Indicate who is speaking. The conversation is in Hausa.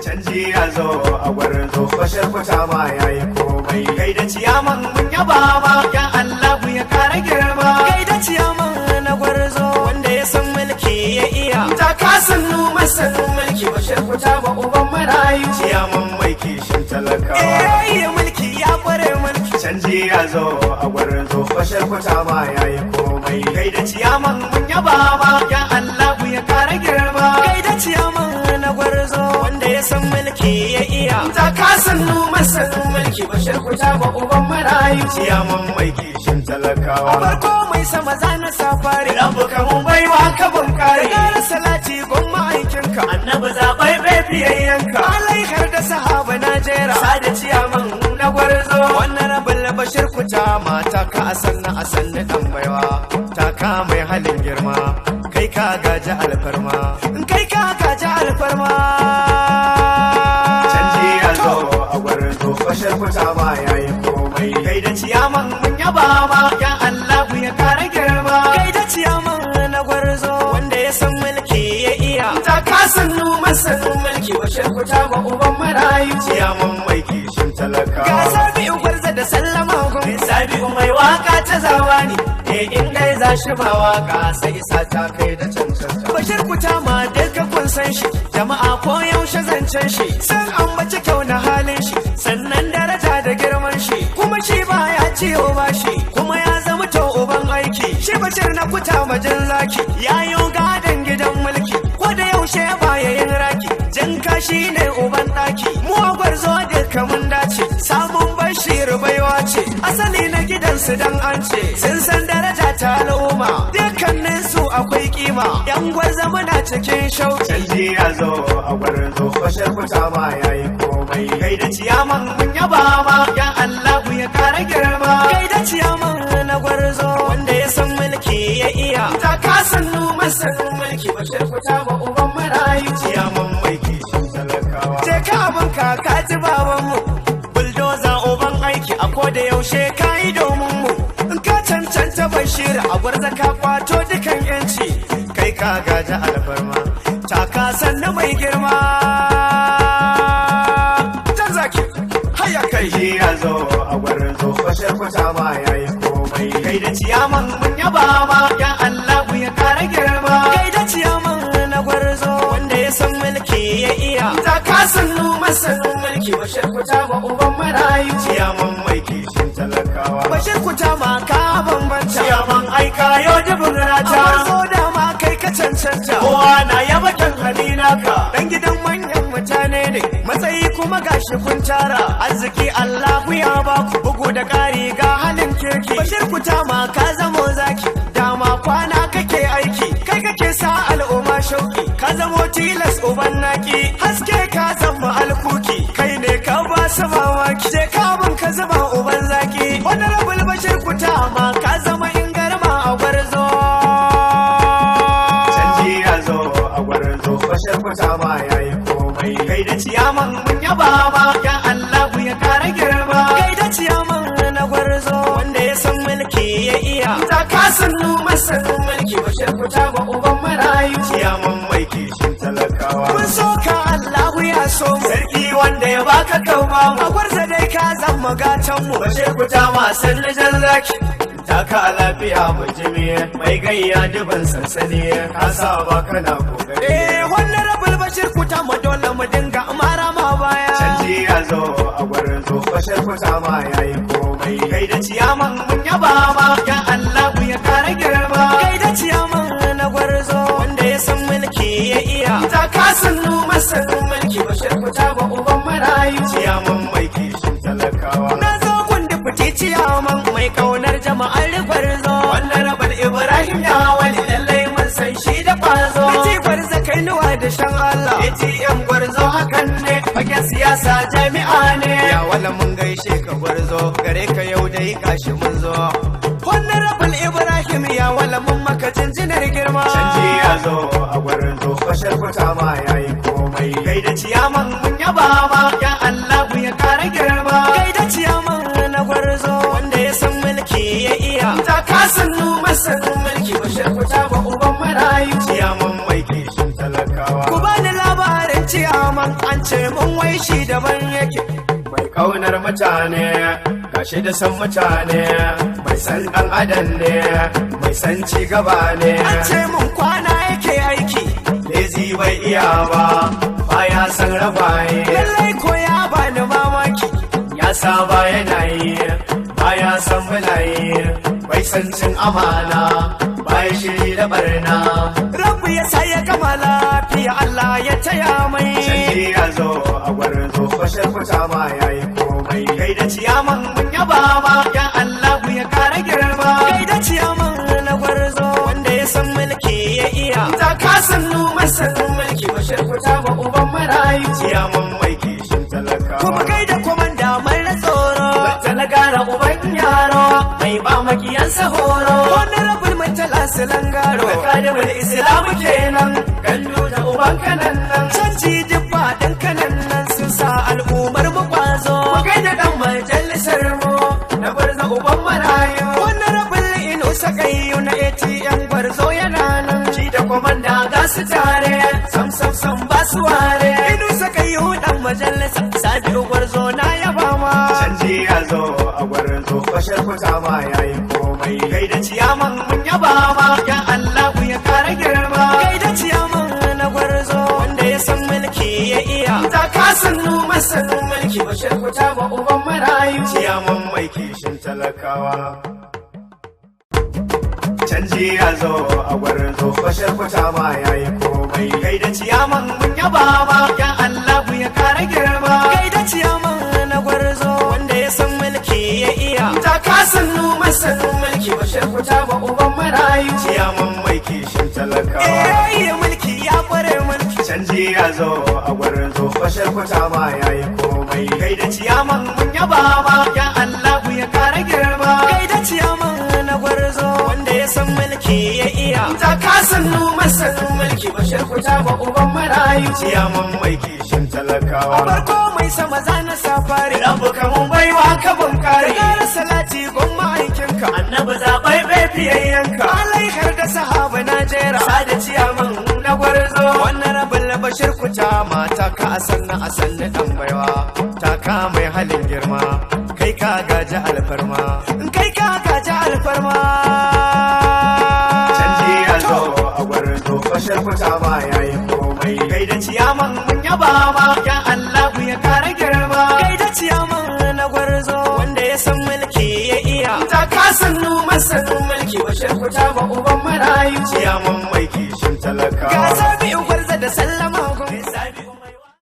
Speaker 1: canji ya zo a gwarzo bashir kuta ma yayi komai kai da ciyaman mun yaba ma ya Allah ya kara girma
Speaker 2: kai da ciyaman na gwarzo wanda ya san mulki ya iya
Speaker 1: ta kasannu masanin mulki bashir kuta ma uban marayu ciyaman mai kishin talakawa
Speaker 2: iya mulki ya kware mulki
Speaker 1: canji ya zo a gwarzo bashir kuta ma yayi komai kai da ciyaman mun yaba ma ya Allah ya kara girma
Speaker 2: kai da ciyaman na gwarzo wanda ya san mulki ya iya
Speaker 1: ta kasannu masanin mulki bashir kuta ma uban marayu ciyaman mai kishin talakawa
Speaker 2: farko mai sama zana safari
Speaker 1: rabu kamun baiwa ka ban kare
Speaker 2: gara salati gomma aikinka
Speaker 1: annabi zabai bebiyayyanka
Speaker 2: alai har da sahaba najera
Speaker 1: sada ciyaman na gwarzo
Speaker 2: wannan rabin bashir kuta mata ka asanna dan baiwa
Speaker 1: ta ka mai halin girma
Speaker 2: kai ka gaji alfarma kai ka gaji alfarma
Speaker 1: canji ya zo a gwarzo bashir kuta ma yayi komai kai da ciyaman mun yaba ma ya Allah ya kara girma
Speaker 2: kai da ciyaman na gwarzo wanda ya san mulki ya iya
Speaker 1: ta kasannu masanin mulki bashir kuta ma uban marayu ciyaman mai kishin talakawa
Speaker 2: ga sabi'u gwarza da sallama gun
Speaker 1: sabi'u mai waka ta zamani in dai za shi ba waka sai isa ta kai da cancanta
Speaker 2: bashir kuta ma duka kun san shi jama'a ko yaushe zancen shi san ambaci kyau na halin shi sannan daraja da girman shi kuma shi baya ciwo ba shi kuma ya zama to uban aiki shi bashir na kuta majin zaki yayo gadon gidan mulki ko da yaushe baya yin raki jan kashi ne uban daki mu gwarzo duka mun dace samun bashir baiwa ce asali na gidansu dan an ce sun san daraja ta al'umma dukkanin su akwai kima yan gwarza muna cikin shauki
Speaker 1: canji ya zo a gwarzo bashir kuta ma yayi komai kai da ciyaman mun yaba ma ya Allah ya kara girma
Speaker 2: kai da ciyaman na gwarzo wanda ya san mulki ya iya
Speaker 1: ta kasannu masanin mulki bashir kuta ma uban marayu ciyaman mai kishin talakawa
Speaker 2: je ka abin ka ji baban mu bulldozer uban aiki a ko da yaushe kai domin mu in ka cancanta bashir a gwarza ka kwato dukan yanci kai ka gaji alfarma ta kasan na mai girma jan zaki haya kai
Speaker 1: shi ya zo a gwarzo bashir kuta ma yayi komai kai da ciyaman mun yaba ma ya Allah ya kara girma
Speaker 2: kai da ciyaman na gwarzo wanda ya san mulki ya iya
Speaker 1: ta kasannu masanin mulki bashir kuta ma uban marayu ciyaman mai kishin talakawa
Speaker 2: bashir kuta ma ka bambanta
Speaker 1: ciyaman aika yau dubin rata
Speaker 2: gwarzo da ma kai ka cancanta
Speaker 1: kowa na yaba kan halinaka
Speaker 2: dan gidan manyan mutane ne matsayi kuma gashi kun tara arziki Allahu ya baku bugu da ƙari ga halin kirki bashir kuta ma ka zamo zaki dama kwana kake aiki kai kake sa al'umma shauki ka zamo tilas uban naki haske ka zama alkuki kai ne ka ba su mamaki je ka bin ka zama uban zaki wani rabul bashir kuta ma ka zama ingarma a gwarzo
Speaker 1: canji ya zo a gwarzo bashir kuta ma yayi komai kai da ciyaman mun yaba ma ya Allah ya kara girma
Speaker 2: kai da ciyaman na gwarzo wanda ya san mulki ya iya
Speaker 1: ta kasannu masanin mulki bashir kuta ma uban marayu ciyaman mai kishin talakawa
Speaker 2: mun so ka Allahu ya so mu
Speaker 1: sarki wanda ya baka kauma
Speaker 2: a gwarza dai ka zama gatan mu
Speaker 1: bashir kuta ma sannan zaki taka lafiya mujimi mai gayya duban sansani ka sa ba kana kokari
Speaker 2: wannan rabul bashir kuta ma dole mu dinga mara ma baya
Speaker 1: canji ya zo a gwarzo bashir kuta ma yayi komai kai da ciyaman mun yaba ma ya Allah ya kara girma
Speaker 2: kai da ciyaman na gwarzo wanda ya san mulki ya iya
Speaker 1: ta kasannu masanin mulki bashir kuta ma uban marayu ciyaman mai kishin talakawa
Speaker 2: na zo gundi fiti ciyaman mai kaunar jama'ar gwarzo
Speaker 1: wannan rabal Ibrahim ya wani lallai mun san shi da kwazo
Speaker 2: Iti gwarzo kai nuwa da shan Allah
Speaker 1: ATM gwarzo hakan ne fagen siyasa jami'a ne
Speaker 2: ya wala mun gaishe ka gwarzo gare ka yau dai gashi mun zo wannan rabal Ibrahim ya wala mun maka jinjinar girma
Speaker 1: canji ya zo a gwarzo bashir kuta ma yayi komai kai da ciyaman mun yaba ma ya Allah ya kara girma
Speaker 2: kai da ciyaman na gwarzo wanda ya san mulki ya iya
Speaker 1: ta kasannu masanin mulki bashir kuta ma uban marayu ciyaman mai kishin talakawa
Speaker 2: ku bani labarin ciyama ciyaman an ce mun wai shi daban yake.
Speaker 1: Mai kaunar mutane, gashi da san mutane, mai san ɗan adam ne, mai san ci gaba ne.
Speaker 2: An ce mun kwana yake aiki,
Speaker 1: Lezi bai iya ba, baya san rabaye.
Speaker 2: lallai ko ya bani mamaki.
Speaker 1: Ya saba yana yi, baya san bulaye, bai san cin amana, bai shiri da barna.
Speaker 2: Rabbu ya sa ya gama lafiya, Allah ya taya mai.
Speaker 1: Canji ya zo a gwarzo, fashe kuta ma ya yi komai.
Speaker 2: Kai da ciyaman mun yaba ma, ya Allah ya kara girma. Kai da ciyaman na gwarzo, wanda ya san mulki ya iya.
Speaker 1: Ta kasan numan sanin mulki, fashe kuta ma uban marayu. Ciyaman mai kishin talakawa.
Speaker 2: Kuma kai da komanda mara tsoro,
Speaker 1: Talagara uban yaro, mai ba makiyansa horo.
Speaker 2: wani rabin mutala silangaro.
Speaker 1: Kadimul Islamu kenan, gandu da uban kanan nan.
Speaker 2: Canji duk faɗin kanan nan sun sa al'ummar mu kwazo.
Speaker 1: Kai da ɗan majalisar mu, na barza uban marayu.
Speaker 2: Wani rabin inu sakayyu na ATM gwarzo yana nan.
Speaker 1: Shi da komanda ga su tare, sam sam sam ba su ware.
Speaker 2: Inu sakayyu dan majalisa, Sabiu gwarzo na yaba ma.
Speaker 1: Canji ya zo a gwarzo, fashar kuta ma ya yi komai.
Speaker 2: Kai da ciyaman mun yaba ma, ya Allah ya kara girma. Kai da ciyaman na gwarzo, wanda ya san mulki ya iya.
Speaker 1: Ta kasan numan sanin mulki, fashar kuta ma uban marayu. Ciyaman mai kishin talakawa. Canji ya zo a gwarzo, fashar kuta ma ya yi komai.
Speaker 2: Kai da ciyaman mun yaba ma, ya Allah ya kara girma. Kai da ciyaman na gwarzo, wanda ya san mulki ya iya.
Speaker 1: Ta kasan numan sanin mulki, fashar kuta ma uban marayu. Ciyaman mai kishin talakawa.
Speaker 2: Iya mulki ya kware mulki.
Speaker 1: Canji ya zo a gwarzo, fashar kuta ma ya yi komai.
Speaker 2: Kai da ciyaman mun yaba ma, ya Allah ya kara girma. Kai da ciyaman na gwarzo, wanda ya san mulki ya iya.
Speaker 1: Ta kasan numan sanin mulki, fashar kuta ma uban marayu. Ciyaman mai kishin talakawa.
Speaker 2: Farko mai sama zana safari.
Speaker 1: Rabu kamun baiwa kabun kare.
Speaker 2: Kara salati gwamma aikinka.
Speaker 1: Annabi zaɓai bai fiyayyanka.
Speaker 2: Alaikar da sahaba na jera.
Speaker 1: Sada ciyaman na gwarzo.
Speaker 2: Wannan rabin bashir kuta mata ka a sanna dan baiwa. Ta ka mai halin girma. Kai ka gaji alfarma. Kai ka gaji alfarma.
Speaker 1: Canji ya zo a gwarzo, fashar kuta ma ya yi komai.
Speaker 2: Kai da ciyaman mun yaba ma, ya Allah ya kara girma. Kai da ciyaman na gwarzo, wanda ya san mulki ya iya.
Speaker 1: Ta kasan numan sanin mulki, fashar kuta ma uban marayu. Ciyaman mai kishin talakawa.